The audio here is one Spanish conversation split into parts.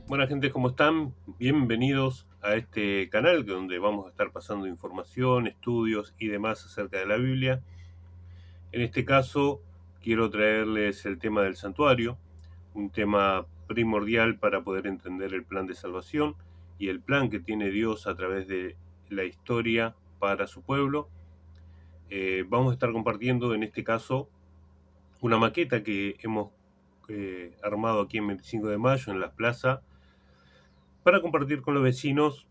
Buena gente, ¿cómo están? Bienvenidos a este canal donde vamos a estar pasando información, estudios y demás acerca de la Biblia. En este caso quiero traerles el tema del santuario, un tema primordial para poder entender el plan de salvación y el plan que tiene Dios a través de la historia para su pueblo. Vamos a estar compartiendo en este caso una maqueta que hemos armado aquí en 25 de mayo en la plaza para compartir con los vecinos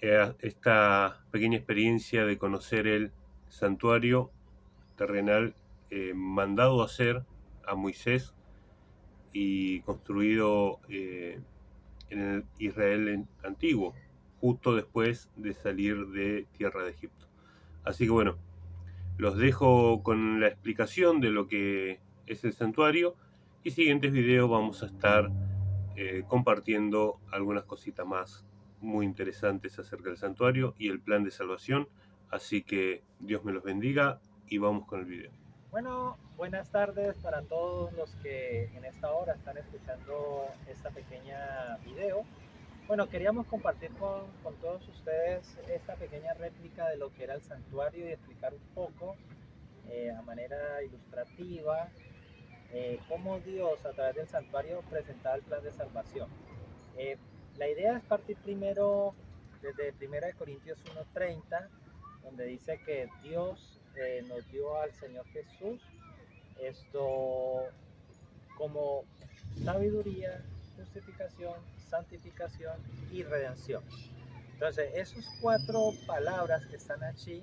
esta pequeña experiencia de conocer el santuario terrenal mandado a hacer a Moisés y construido en el Israel antiguo, justo después de salir de tierra de Egipto. Así que bueno, los dejo con la explicación de lo que es el santuario y siguientes videos vamos a estar compartiendo algunas cositas más muy interesantes acerca del santuario y el plan de salvación. Así que Dios me los bendiga y vamos con el video. Bueno, buenas tardes para todos los que en esta hora están escuchando esta pequeña video. Bueno, queríamos compartir con todos ustedes esta pequeña réplica de lo que era el santuario y explicar un poco a manera ilustrativa cómo Dios a través del santuario presentaba el plan de salvación. Eh, la idea es partir primero desde 1 Corintios 1:30, donde dice que Dios nos dio al Señor Jesús esto como sabiduría, justificación, santificación y redención. Entonces, esas cuatro palabras que están allí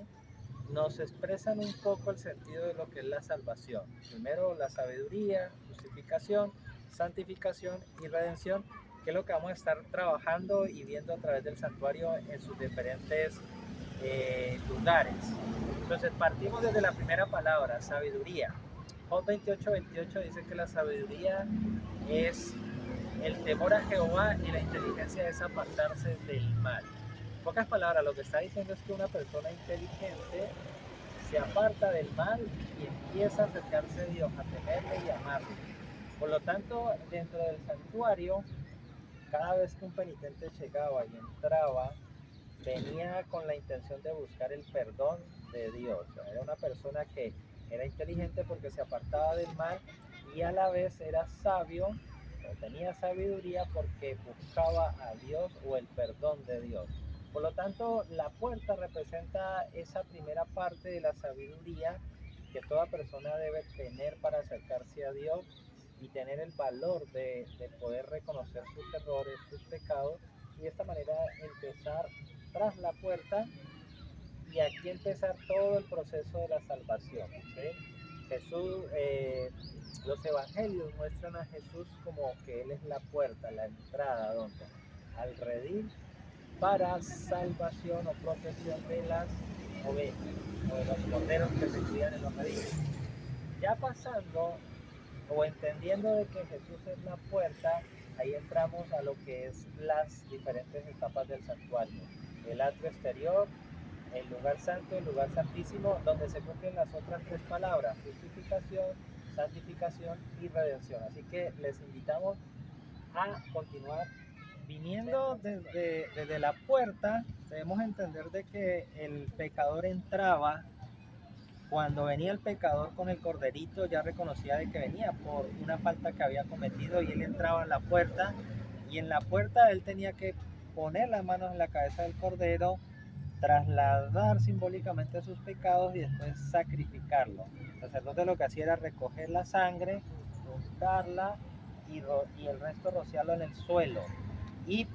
nos expresan un poco el sentido de lo que es la salvación. Primero, la sabiduría, justificación, santificación y redención, que es lo que vamos a estar trabajando y viendo a través del santuario en sus diferentes lugares. Entonces, partimos desde la primera palabra, sabiduría. Job 28:28 dice que la sabiduría es el temor a Jehová y la inteligencia es apartarse del mal. En pocas palabras, lo que está diciendo es que una persona inteligente se aparta del mal y empieza a acercarse a Dios, a temerle y a amarle. Por lo tanto, dentro del santuario, cada vez que un penitente llegaba y entraba, venía con la intención de buscar el perdón de Dios. Era una persona que era inteligente porque se apartaba del mal y a la vez era sabio, o tenía sabiduría porque buscaba a Dios o el perdón de Dios. Por lo tanto, la puerta representa esa primera parte de la sabiduría que toda persona debe tener para acercarse a Dios y tener el valor de poder reconocer sus errores, sus pecados y de esta manera empezar tras la puerta y aquí empezar todo el proceso de la salvación. ¿Sí? Jesús, los evangelios muestran a Jesús como que Él es la puerta, la entrada, donde al redil para salvación o protección de las ovejas o de los corderos que se cuidan en los rediles. Ya pasando o entendiendo de que Jesús es la puerta, ahí entramos a lo que es las diferentes etapas del santuario. El atrio exterior, el lugar santo, el lugar santísimo, donde se cumplen las otras tres palabras, justificación, santificación y redención. Así que les invitamos a continuar viniendo desde la puerta. Debemos entender de que el pecador entraba. Cuando venía el pecador con el corderito, ya reconocía de que venía por una falta que había cometido y él entraba en la puerta y en la puerta él tenía que poner las manos en la cabeza del cordero, trasladar simbólicamente sus pecados y después sacrificarlo. El sacerdote lo que hacía era recoger la sangre, untarla y el resto rociarlo en el suelo. Y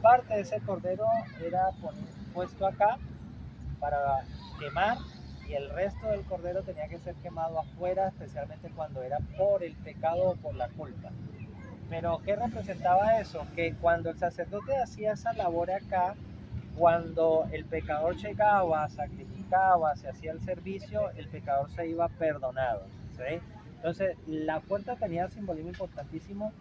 parte de ese cordero era puesto acá para quemar y el resto del cordero tenía que ser quemado afuera, especialmente cuando era por el pecado o por la culpa. Pero ¿qué representaba eso? Que cuando el sacerdote hacía esa labor acá, cuando el pecador llegaba, sacrificaba, se hacía el servicio, el pecador se iba perdonado. ¿Sí? Entonces, la puerta tenía un simbolismo importantísimo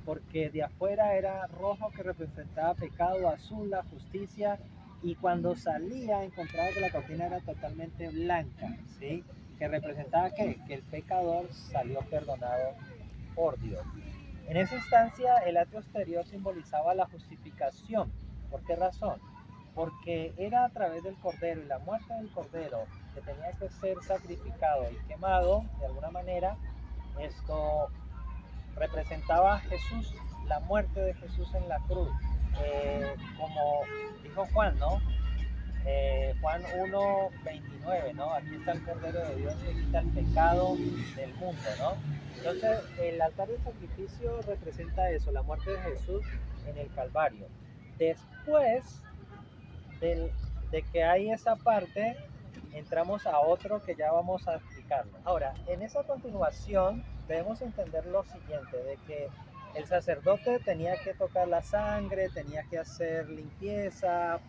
porque de afuera era rojo que representaba pecado, azul la justicia y cuando salía encontraba que la cortina era totalmente blanca. ¿Sí? que representaba que el pecador salió perdonado por Dios. En esa instancia, el atrio exterior simbolizaba la justificación. ¿Por qué razón? Porque era a través del cordero y la muerte del cordero que tenía que ser sacrificado y quemado de alguna manera. Esto representaba a Jesús, la muerte de Jesús en la cruz. Como dijo Juan, ¿no? Juan 1:29, ¿no? Aquí está el Cordero de Dios que quita el pecado del mundo, ¿no? Entonces, el altar del sacrificio representa eso, la muerte de Jesús en el Calvario. Después del, de que hay esa parte, entramos a otro que ya vamos a explicarlo. Ahora, en esa continuación debemos entender lo siguiente, de que el sacerdote tenía que tocar la sangre, tenía que hacer limpieza,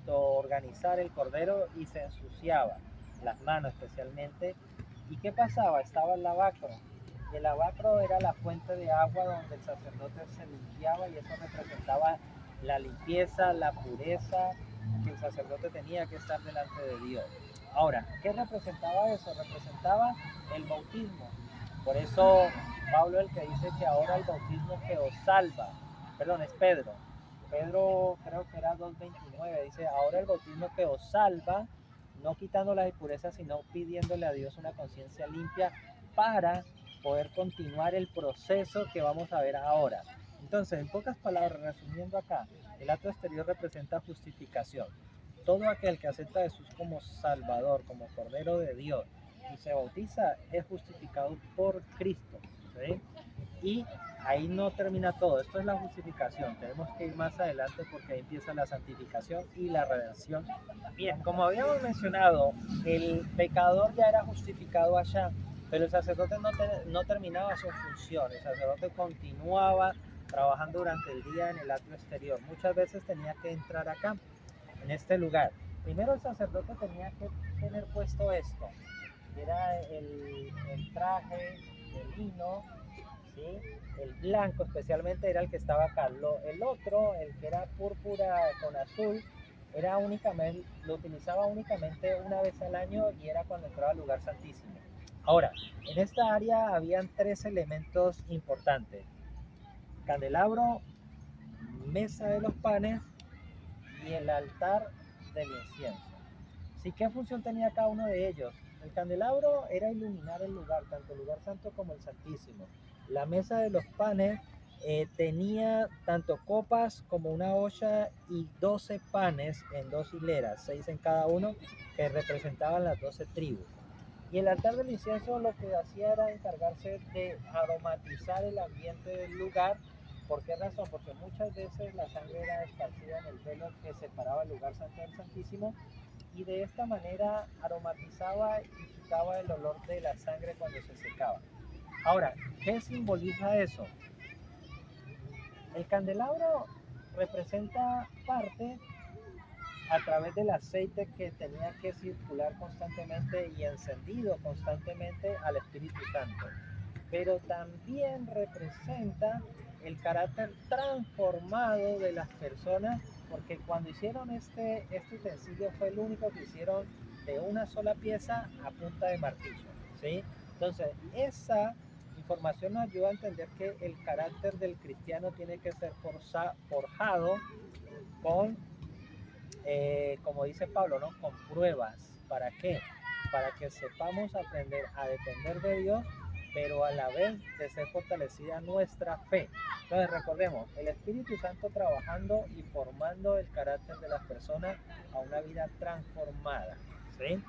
organizar el cordero y se ensuciaba, las manos especialmente. ¿Y qué pasaba? Estaba el lavacro. Y el lavacro era la fuente de agua donde el sacerdote se limpiaba y eso representaba la limpieza, la pureza que el sacerdote tenía que estar delante de Dios. Ahora, ¿qué representaba eso? Representaba el bautismo. Por eso Pablo el que dice que ahora el bautismo que os salva, perdón, es Pedro. Pedro creo que era 2:29, dice, ahora el bautismo que os salva, no quitando las impurezas, sino pidiéndole a Dios una conciencia limpia para poder continuar el proceso que vamos a ver ahora. Entonces, en pocas palabras, resumiendo acá, el acto exterior representa justificación. Todo aquel que acepta a Jesús como Salvador, como Cordero de Dios, y se bautiza, es justificado por Cristo. ¿Sí? Y ahí no termina todo, esto es la justificación, tenemos que ir más adelante porque ahí empieza la santificación y la redención. Bien, como habíamos mencionado, el pecador ya era justificado allá, pero el sacerdote no terminaba su función, el sacerdote continuaba trabajando durante el día en el atrio exterior. Muchas veces tenía que entrar acá, en este lugar. Primero el sacerdote tenía que tener puesto esto, que era el traje de lino, ¿sí? El blanco especialmente era el que estaba acá. El otro, el que era púrpura con azul, era únicamente, lo utilizaba únicamente una vez al año y era cuando entraba al lugar santísimo. Ahora, en esta área habían tres elementos importantes: candelabro, mesa de los panes y el altar del incienso. ¿Sí? ¿Qué función tenía cada uno de ellos? El candelabro era iluminar el lugar, tanto el lugar santo como el santísimo. La mesa de los panes tenía tanto copas como una olla y 12 panes en dos hileras, 6 en cada uno, que representaban las 12 tribus. Y el altar del incienso lo que hacía era encargarse de aromatizar el ambiente del lugar. ¿Por qué razón? Porque muchas veces la sangre era esparcida en el velo que separaba el lugar santo del santísimo, y de esta manera aromatizaba y quitaba el olor de la sangre cuando se secaba. Ahora, ¿qué simboliza eso? El candelabro representa parte a través del aceite que tenía que circular constantemente y encendido constantemente al Espíritu Santo, pero también representa el carácter transformado de las personas, porque cuando hicieron este utensilio fue el único que hicieron de una sola pieza a punta de martillo, ¿sí? Entonces, esa información nos ayuda a entender que el carácter del cristiano tiene que ser forjado con, como dice Pablo, ¿no? Con pruebas. ¿Para qué? Para que sepamos aprender a depender de Dios, pero a la vez de ser fortalecida nuestra fe. Entonces recordemos, el Espíritu Santo trabajando y formando el carácter de las personas a una vida transformada, ¿sí?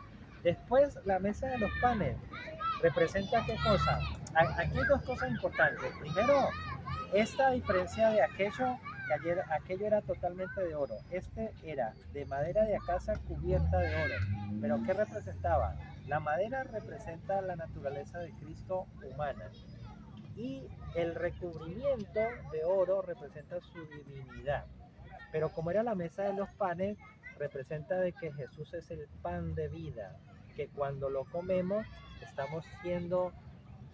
Después, la mesa de los panes representa qué cosa. Aquí hay dos cosas importantes. Primero, esta diferencia de aquello era totalmente de oro. Este era de madera de acacia cubierta de oro. ¿Pero qué representaba? La madera representa la naturaleza de Cristo humana y el recubrimiento de oro representa su divinidad. Pero como era la mesa de los panes, representa de que Jesús es el pan de vida, que cuando lo comemos estamos siendo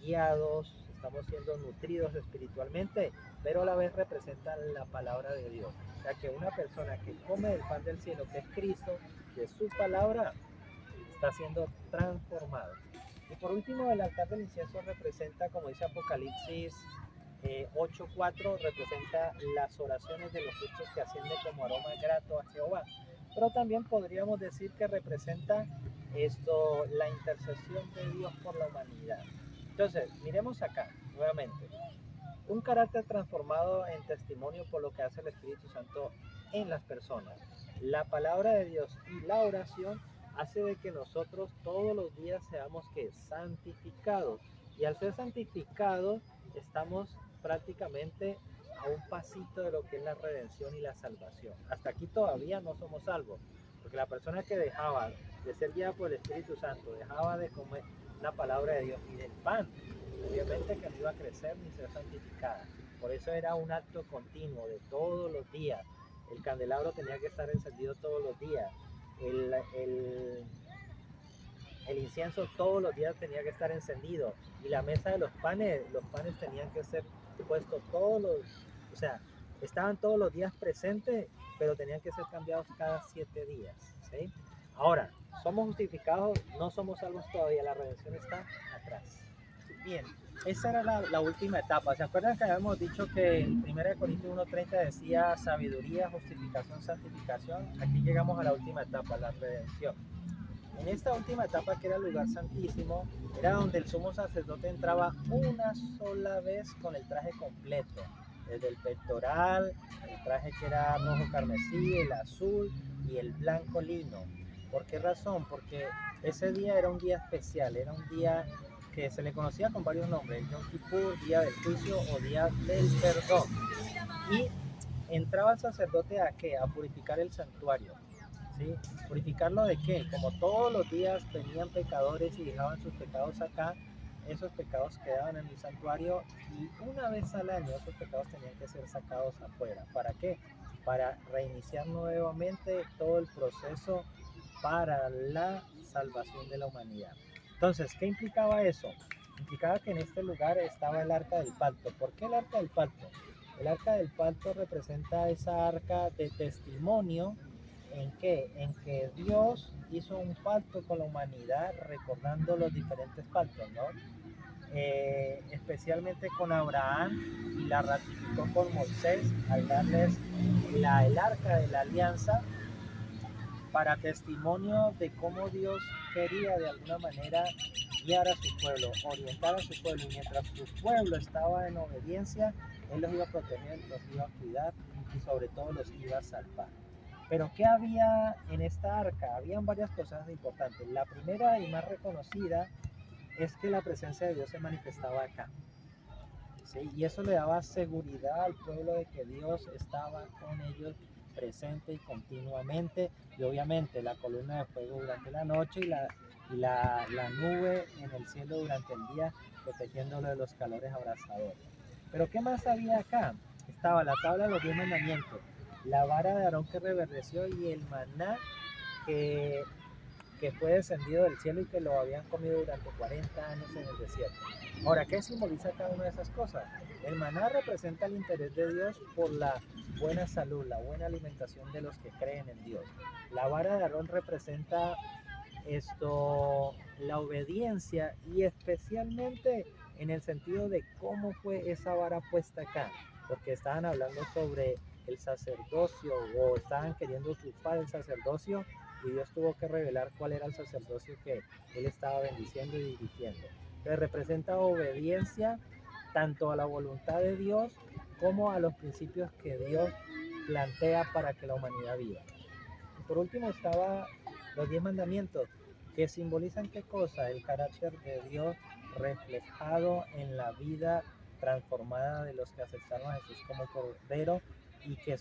guiados, estamos siendo nutridos espiritualmente, pero a la vez representa la palabra de Dios. O sea que una persona que come el pan del cielo, que es Cristo, de su palabra, está siendo transformado. Y por último, el altar del incienso representa, como dice Apocalipsis 8:4, representa las oraciones de los justos que ascienden como aroma grato a Jehová. Pero también podríamos decir que representa la intercesión de Dios por la humanidad. Entonces, miremos acá nuevamente. Un carácter transformado en testimonio por lo que hace el Espíritu Santo en las personas. La palabra de Dios y la oración hace de que nosotros todos los días seamos que santificados. Y al ser santificados, estamos prácticamente a un pasito de lo que es la redención y la salvación. Hasta aquí todavía no somos salvos, porque la persona que dejaba de ser guiada por el Espíritu Santo, dejaba de comer la palabra de Dios y del pan, obviamente que no iba a crecer ni ser santificada. Por eso era un acto continuo de todos los días. El candelabro tenía que estar encendido todos los días. El, el, el incienso todos los días tenía que estar encendido. Y la mesa de los panes tenían que ser puestos o sea, estaban todos los días presentes, pero tenían que ser cambiados cada 7 días. ¿Sí? Ahora, somos justificados, no somos salvos todavía, la redención está atrás. Bien, esa era la última etapa. ¿Se acuerdan que habíamos dicho que en 1 Corintios 1:30 decía sabiduría, justificación, santificación? Aquí llegamos a la última etapa, la redención. En esta última etapa, que era el lugar santísimo, era donde el sumo sacerdote entraba una sola vez con el traje completo, desde el pectoral, el traje que era rojo carmesí, el azul y el blanco lino. ¿Por qué razón? Porque ese día era un día especial, era un día que se le conocía con varios nombres, el Yom Kippur, día del juicio o día del perdón. Y entraba el sacerdote ¿a qué? A purificar el santuario. ¿Sí? ¿Purificarlo de qué? Como todos los días venían pecadores y dejaban sus pecados acá, esos pecados quedaban en el santuario y una vez al año esos pecados tenían que ser sacados afuera. ¿Para qué? Para reiniciar nuevamente todo el proceso para la salvación de la humanidad. Entonces, ¿qué implicaba eso? Implicaba que en este lugar estaba el arca del pacto. ¿Por qué el arca del pacto? El arca del pacto representa esa arca de testimonio. ¿En qué? En que Dios hizo un pacto con la humanidad recordando los diferentes pactos, ¿no? Especialmente con Abraham, y la ratificó con Moisés al darles el arca de la alianza para testimonio de cómo Dios quería de alguna manera guiar a su pueblo, orientar a su pueblo, y mientras su pueblo estaba en obediencia, Él los iba a proteger, los iba a cuidar y sobre todo los iba a salvar. Pero ¿qué había en esta arca? Habían varias cosas importantes. La primera y más reconocida es que la presencia de Dios se manifestaba acá. ¿Sí? Y eso le daba seguridad al pueblo de que Dios estaba con ellos presente y continuamente, y obviamente la columna de fuego durante la noche y la nube en el cielo durante el día, protegiéndolo de los calores abrasadores. Pero ¿qué más había acá? Estaba la tabla de los 10 mandamientos, la vara de Aarón que reverdeció y el maná que fue descendido del cielo y que lo habían comido durante 40 años en el desierto. Ahora, ¿qué simboliza cada una de esas cosas? El maná representa el interés de Dios por la buena salud, la buena alimentación de los que creen en Dios. La vara de Aarón representa la obediencia, y especialmente en el sentido de cómo fue esa vara puesta acá, porque estaban hablando sobre el sacerdocio, o estaban queriendo usurpar el sacerdocio, y Dios tuvo que revelar cuál era el sacerdocio que Él estaba bendiciendo y dirigiendo. Entonces representa obediencia tanto a la voluntad de Dios como a los principios que Dios plantea para que la humanidad viva. Y por último estaba los 10 mandamientos, que simbolizan ¿qué cosa? El carácter de Dios reflejado en la vida transformada de los que aceptaron a Jesús como Cordero, y que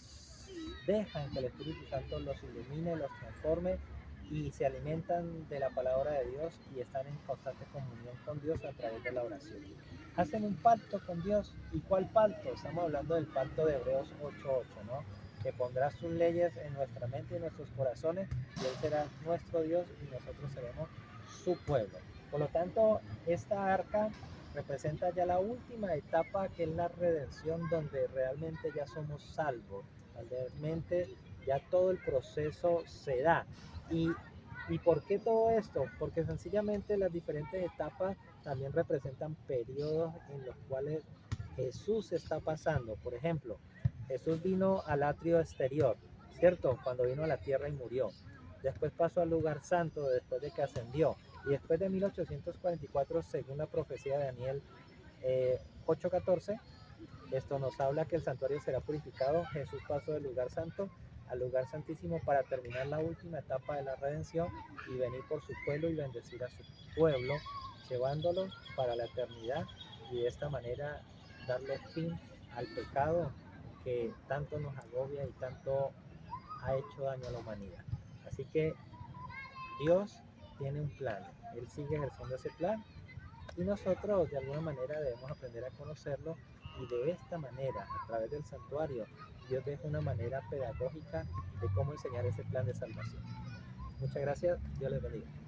dejan que el Espíritu Santo los ilumine, los transforme, y se alimentan de la palabra de Dios y están en constante comunión con Dios a través de la oración. Hacen un pacto con Dios. ¿Y cuál pacto? Estamos hablando del pacto de Hebreos 8:8, ¿no? Que pondrá sus leyes en nuestra mente y en nuestros corazones, y Él será nuestro Dios y nosotros seremos su pueblo. Por lo tanto, esta arca representa ya la última etapa, que es la redención, donde realmente ya somos salvos, realmente ya todo el proceso se da. Y ¿Y por qué todo esto? Porque sencillamente las diferentes etapas también representan periodos en los cuales Jesús está pasando. Por ejemplo, Jesús vino al atrio exterior, ¿cierto? Cuando vino a la tierra y murió. Después pasó al lugar santo después de que ascendió. Y después de 1844, según la profecía de Daniel 8:14, esto nos habla que el santuario será purificado. Jesús pasó del lugar santo al lugar santísimo para terminar la última etapa de la redención y venir por su pueblo y bendecir a su pueblo, llevándolo para la eternidad y de esta manera darle fin al pecado que tanto nos agobia y tanto ha hecho daño a la humanidad. Así que Dios tiene un plan, Él sigue ejerciendo ese plan y nosotros de alguna manera debemos aprender a conocerlo y de esta manera, a través del santuario, Dios deja una manera pedagógica de cómo enseñar ese plan de salvación. Muchas gracias, Dios les bendiga.